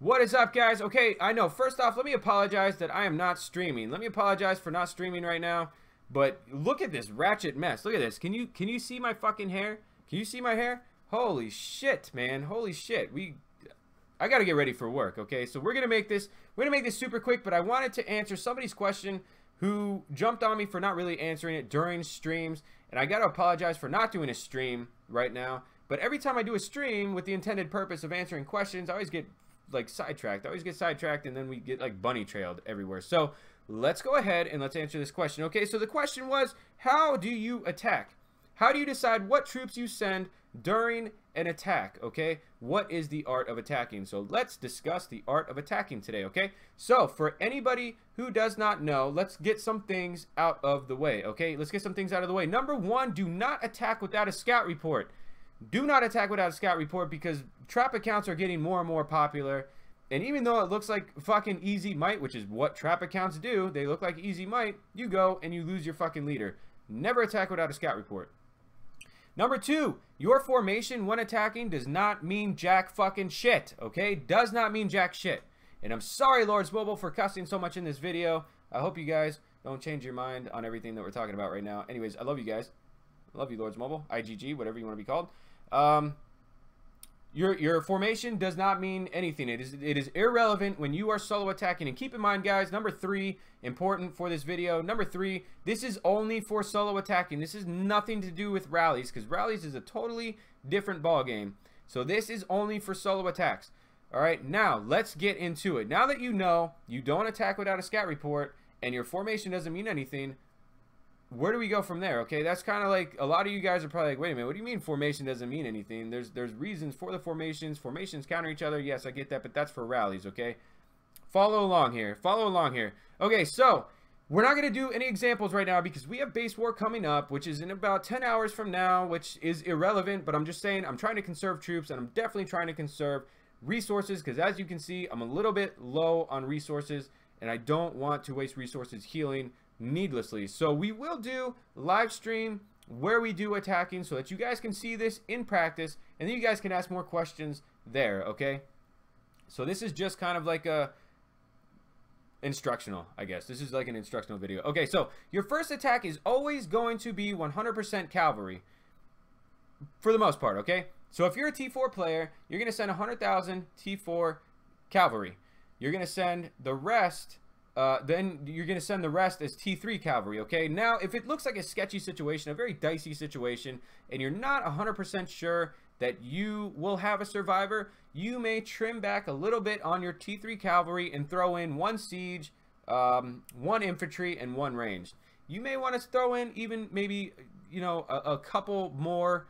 What is up, guys? Okay, I know. First off, let me apologize that I am not streaming. Let me apologize for not streaming right now. But look at this ratchet mess. Look at this. Can you see my fucking hair? Can you see my hair? Holy shit, man. Holy shit. I got to get ready for work, okay? So we're going to make this super quick, but I wanted to answer somebody's question who jumped on me for not really answering it during streams, and I got to apologize for not doing a stream right now. But every time I do a stream with the intended purpose of answering questions, I always get like sidetracked. And then we get like bunny trailed everywhere. So let's go ahead and let's answer this question. Okay, so the question was, how do you attack? How do you decide what troops you send during an attack? Okay, what is the art of attacking? So let's discuss the art of attacking today. Okay, so for anybody who does not know, let's get some things out of the way. Okay, let's get some things out of the way. Number one, do not attack without a scout report. Do not attack without a scout report, because trap accounts are getting more and more popular. And even though it looks like fucking easy might, which is what trap accounts do, they look like easy might, you go and you lose your fucking leader. Never attack without a scout report. Number two, your formation when attacking does not mean jack fucking shit, okay? Does not mean jack shit. And I'm sorry, Lords Mobile, for cussing so much in this video. I hope you guys don't change your mind on everything that we're talking about right now. Anyways, I love you guys. I love you, Lords Mobile, IGG, whatever you want to be called. Your formation does not mean anything. It is irrelevant when you are solo attacking. And keep in mind, guys, number three, important for this video. Number three, this is only for solo attacking. This is nothing to do with rallies, because rallies is a totally different ball game. So this is only for solo attacks. All right, now let's get into it. Now that you know you don't attack without a scout report and your formation doesn't mean anything, where do we go from there? Okay, that's kind of like, a lot of you guys are probably like, wait a minute, what do you mean formation doesn't mean anything? There's reasons for the formations. Formations counter each other. Yes, I get that, but that's for rallies, okay? Follow along here. Follow along here. Okay, so we're not going to do any examples right now because we have base war coming up, which is in about 10 hours from now, which is irrelevant, but I'm just saying I'm trying to conserve troops, and I'm definitely trying to conserve resources, because as you can see, I'm a little bit low on resources, and I don't want to waste resources healing needlessly. So we will do live stream where we do attacking so that you guys can see this in practice, and then you guys can ask more questions there, okay? So this is just kind of like a instructional, I guess. This is like an instructional video. Okay, so your first attack is always going to be 100% cavalry for the most part, okay? So if you're a T4 player, you're going to send 100,000 T4 cavalry. You're going to send the rest then you're going to send the rest as T3 cavalry, okay? Now, if it looks like a sketchy situation, a very dicey situation, and you're not 100% sure that you will have a survivor, you may trim back a little bit on your T3 cavalry and throw in 1 siege, 1 infantry, and 1 ranged. You may want to throw in even maybe, you know, a couple more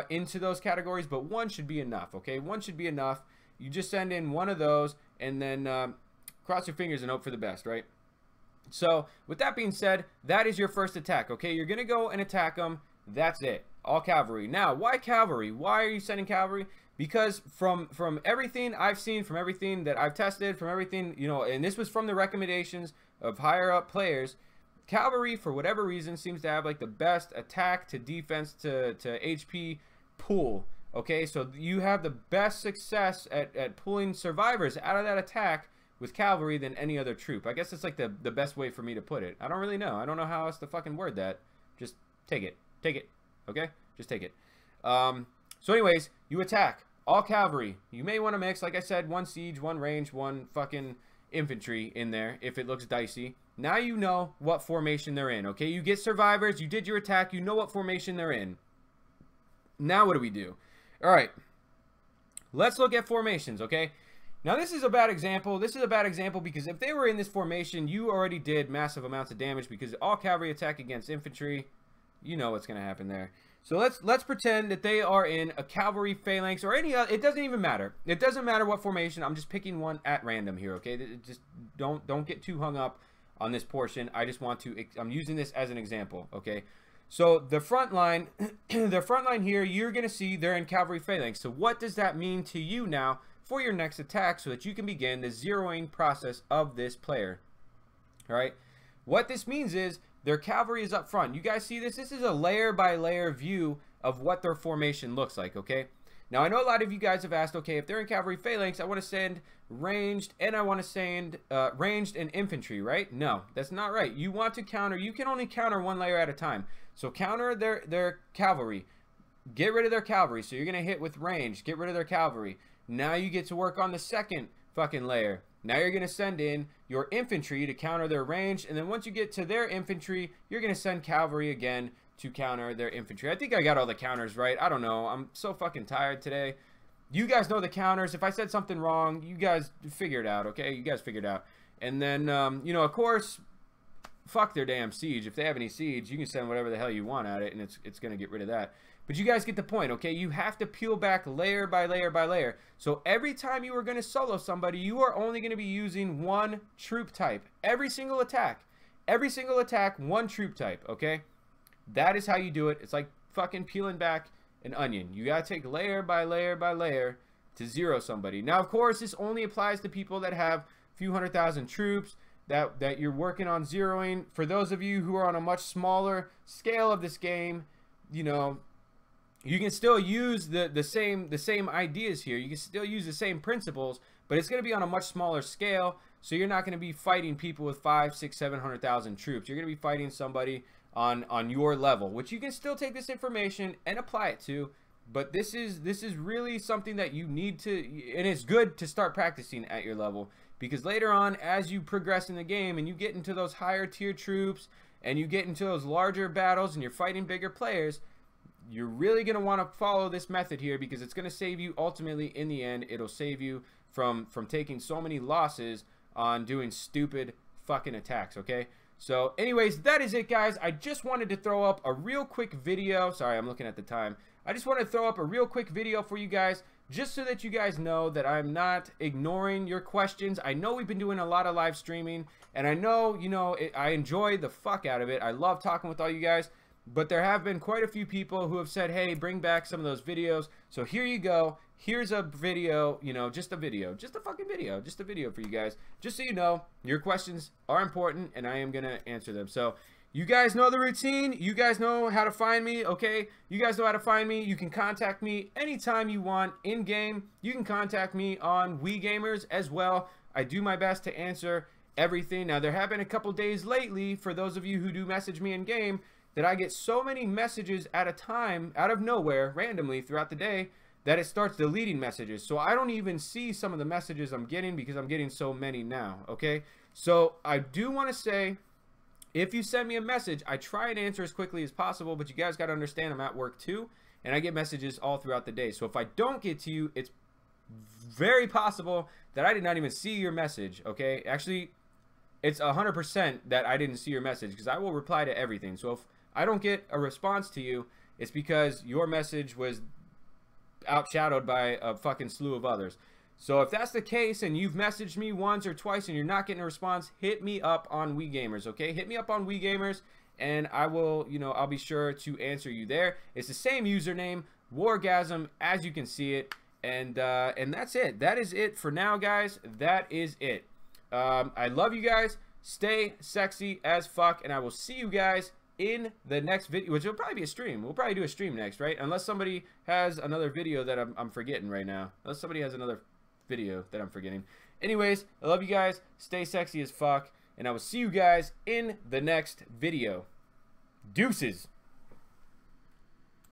into those categories, but 1 should be enough, okay? 1 should be enough. You just send in 1 of those, and then cross your fingers and hope for the best, right? So with that being said, that is your first attack, okay? You're gonna go and attack them. That's it, all cavalry. Now, why cavalry? Why are you sending cavalry? Because from everything I've seen, from everything that I've tested, from everything, you know, and this was from the recommendations of higher up players, cavalry, for whatever reason, seems to have like the best attack to defense to HP pool. Okay, so you have the best success at pulling survivors out of that attack with cavalry than any other troop. I guess it's like the best way for me to put it. I don't really know. I don't know how else to fucking word that. Just take it. Take it. Okay? Just take it. So anyways, you attack. All cavalry. You may want to mix, like I said, 1 siege, 1 range, 1 fucking infantry in there if it looks dicey. Now you know what formation they're in, okay? You get survivors. You did your attack. You know what formation they're in. Now what do we do? All right. Let's look at formations, okay? Now, this is a bad example. This is a bad example because if they were in this formation, you already did massive amounts of damage, because all cavalry attack against infantry, you know what's going to happen there. So let's pretend that they are in a cavalry phalanx or any other. It doesn't even matter. It doesn't matter what formation. I'm just picking one at random here, okay? Just don't get too hung up on this portion. I just want to, I'm using this as an example, okay? So the front line, the front line here, you're going to see they're in cavalry phalanx. So what does that mean to you now for your next attack, so that you can begin the zeroing process of this player? All right, what this means is their cavalry is up front. You guys see this? This is a layer by layer view of what their formation looks like, okay? Now, I know a lot of you guys have asked, okay, if they're in cavalry phalanx, I want to send ranged and I want to send ranged and infantry, right? No, that's not right. You want to counter, you can only counter one layer at a time. So counter their cavalry. Get rid of their cavalry. So you're going to hit with range. Get rid of their cavalry. Now you get to work on the second fucking layer. Now you're going to send in your infantry to counter their range. And then once you get to their infantry, you're going to send cavalry again to counter their infantry. I think I got all the counters right. I don't know. I'm so fucking tired today. You guys know the counters. If I said something wrong, you guys figure it out, okay? You guys figure it out. And then, you know, of course, fuck their damn siege. If they have any siege, you can send whatever the hell you want at it, and it's going to get rid of that. But you guys get the point, okay? You have to peel back layer by layer by layer. So every time you are going to solo somebody, you are only going to be using one troop type. Every single attack, one troop type, okay? That is how you do it. It's like fucking peeling back an onion. You got to take layer by layer by layer to zero somebody. Now, of course, this only applies to people that have a few 100,000 troops that you're working on zeroing. For those of you who are on a much smaller scale of this game, you know, you can still use the same ideas here. You can still use the same principles, but it's going to be on a much smaller scale. So you're not going to be fighting people with 500, 600, 700,000 troops. You're going to be fighting somebody on your level, which you can still take this information and apply it to. But this is really something that you need to, and it's good to start practicing at your level, because later on, as you progress in the game and you get into those higher tier troops and you get into those larger battles and you're fighting bigger players, you're really going to want to follow this method here, because it's going to save you ultimately in the end. It'll save you from taking so many losses on doing stupid fucking attacks, okay? So anyways, that is it, guys. I just wanted to throw up a real quick video. Sorry, I'm looking at the time. I just wanted to throw up a real quick video for you guys, just so that you guys know that I'm not ignoring your questions. I know we've been doing a lot of live streaming, and I know, you know, I enjoy the fuck out of it. I love talking with all you guys. But there have been quite a few people who have said, hey, bring back some of those videos. So here you go. Here's a video, you know, just a video. Just a fucking video. Just a video for you guys. Just so you know, your questions are important, and I am going to answer them. So you guys know the routine. You guys know how to find me, okay? You guys know how to find me. You can contact me anytime you want in-game. You can contact me on Wii Gamers as well. I do my best to answer everything. Now, there have been a couple days lately, for those of you who do message me in-game, that I get so many messages at a time, out of nowhere, randomly throughout the day, that it starts deleting messages. So I don't even see some of the messages I'm getting, because I'm getting so many now, okay? So I do want to say, if you send me a message, I try and answer as quickly as possible, but you guys got to understand I'm at work too, and I get messages all throughout the day. So if I don't get to you, it's very possible that I did not even see your message, okay? Actually, it's 100% that I didn't see your message, because I will reply to everything. So if I don't get a response to you, it's because your message was outshadowed by a fucking slew of others. So if that's the case and you've messaged me once or twice and you're not getting a response, hit me up on Wii Gamers, okay? Hit me up on Wii Gamers, and I will, you know, I'll be sure to answer you there. It's the same username, Wargazm, as you can see it. And that's it. That is it for now, guys. That is it. I love you guys. Stay sexy as fuck, and I will see you guys in the next video, which will probably be a stream. We'll probably do a stream next, right? Unless somebody has another video that I'm forgetting right now. Unless somebody has another video that I'm forgetting. Anyways, I love you guys. Stay sexy as fuck, and I will see you guys in the next video. Deuces.